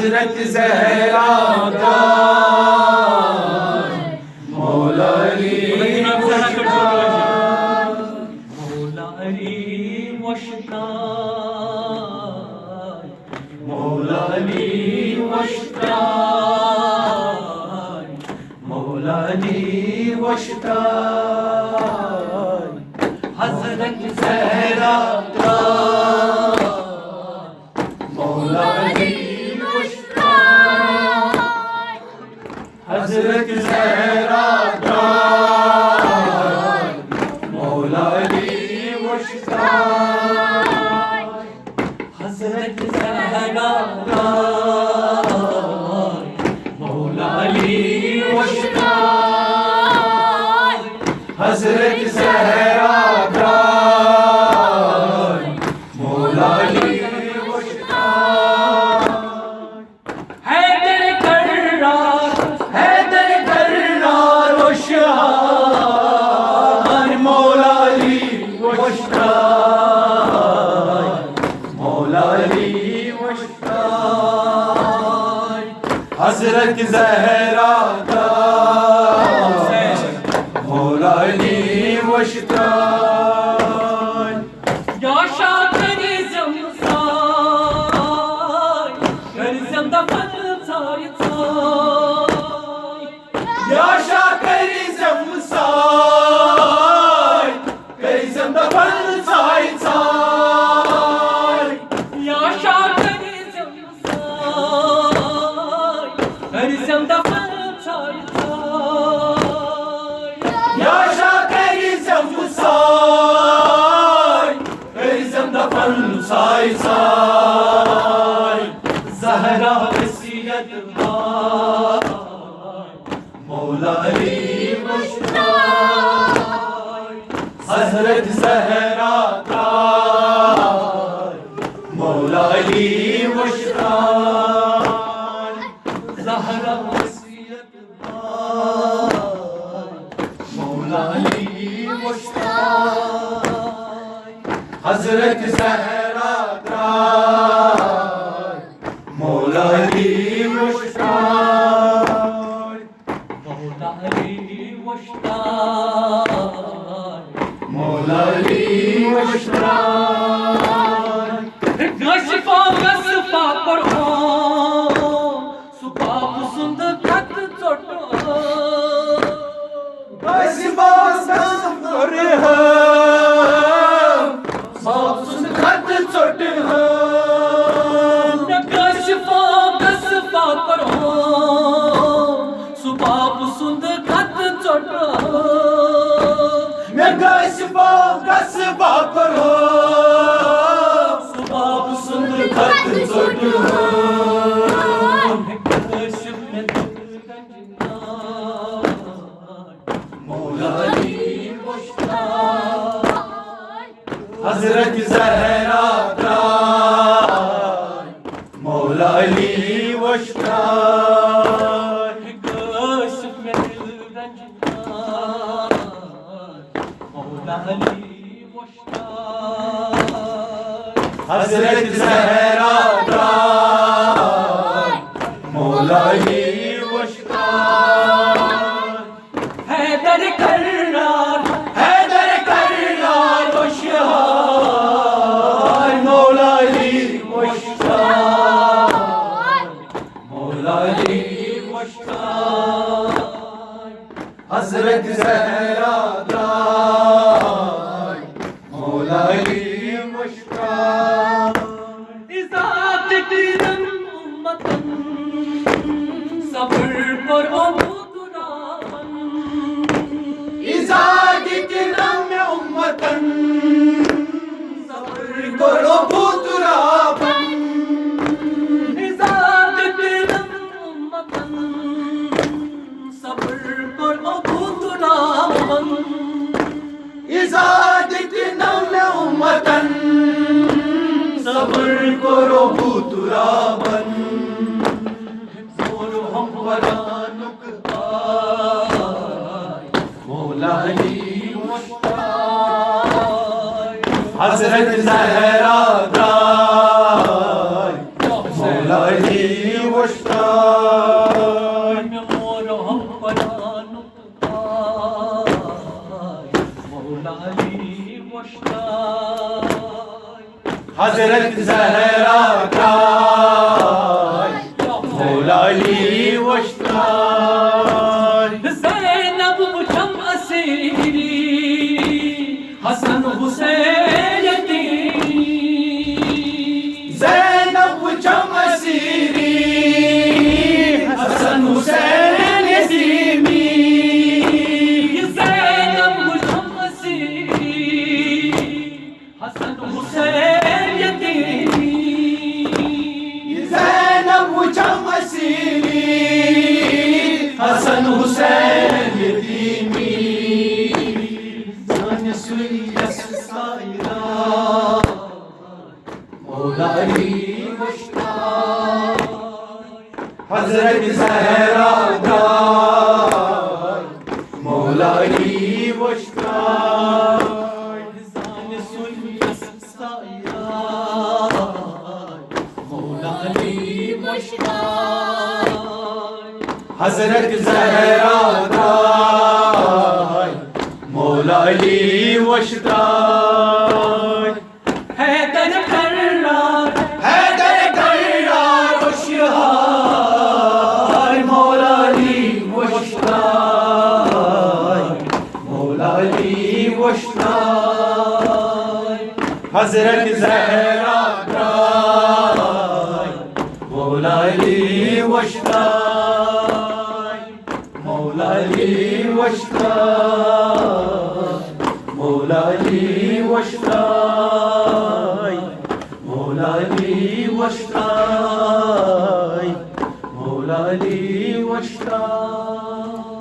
हजरत ज़हरा का मौला अली मौला अली मुश्ताक मौला अली मुश्ताक मौला अली मुश्ताक हजरत ज़हरा का मौला अली मुश्ताक हजरत ज़हरा का मौला अली मुश्ताक हजरत ज़हरा का मौला अली मुश्ताक हजरत ज़हरा का मौला अली मुश्ताक हैदर कर्रार होशियार मौला अली मुश्ताक मौला अली मुश्ताक हजरत ज़हरा का मौला अली मुश्ताक या शाकरी ज़मसाय गरज़म दफन साय या शाकरी ज़मसाय गरज़म दफन साय या शाकरी ज़मसाय गरज़म दफन साय या शाकरी ज़मसाय गरज़म दफन साय ज़हरा वसीयत मौला अली मुश्ताक हज़रत ज़हरा का मौला अली मुश्ताक ज़हरा वसीयत मौला अली मुश्ताक हज़रत ज़हरा का मौला अली मुश्ताक मौला अली मुश्ताक मौला अली मुश्ताक गशफा गसफा पढ़ो सुबाब सुंद खत चोटो गशफा गसफा पढ़ो सुबाब सुंद खत चोटो गशफा गसफा पढ़ो सुबाब सुंद खत चोटो मैं गशफा गसफा पढ़ो सुबाब सुंद खत चोटो मौला अली मुश्ताक हज़रत ज़हरा का मौला अली मुश्ताक मौला अली मुश्ताक हज़रत ज़हरा का मौला अली मुश्ताक हैदर कर्रार होशियार मौला अली मुश्ताक मौला अली मुश्ताक हज़रत ज़हरा का मौला अली मुश्ताक इज़ात किरम उम्मतन सब्र पर अबूतुराबन इज़ात किरम उम्मतन सब्र पर अबूतुराबन इज़ात किरम उम्मतन सब्र पर अबूतुराबन इज़ात किरम उम्मतन सब्र करो अबूतुराबन जोर हम वरानुक मौला अली मुश्ताक हज़रत ज़हरा का मौला अली मौला अली वश्ताय हजरत ज़हरा का मौला अली वश्ताय ज़ैनब मुझम असीरी हसन हुसैन यतीमी ज़ैनब मुझम असीरी हसन हुसैन यतीमी ज़ैनब मुझम असीरी हसन हुसैन यतीमी ज़ैनब मुझम असीरी हसन हुसैन यतीमी जान सुयस सायरा मौला अली वश्ताय हजरत ज़हरा का मौला अली वश्ताय जान सुयस सायरा मौला अली वश्ताय हजरत ज़हरा का मौला अली वश्ताय हैदर कर्रार होशियार मौला अली वश्ताय मौला अली वश्ताय हजरत ज़हरा का मौला अली वश्ताय मौला अली वश्ताय मौला अली वश्ताय मौला अली वश्ताय मौला अली वश्ताय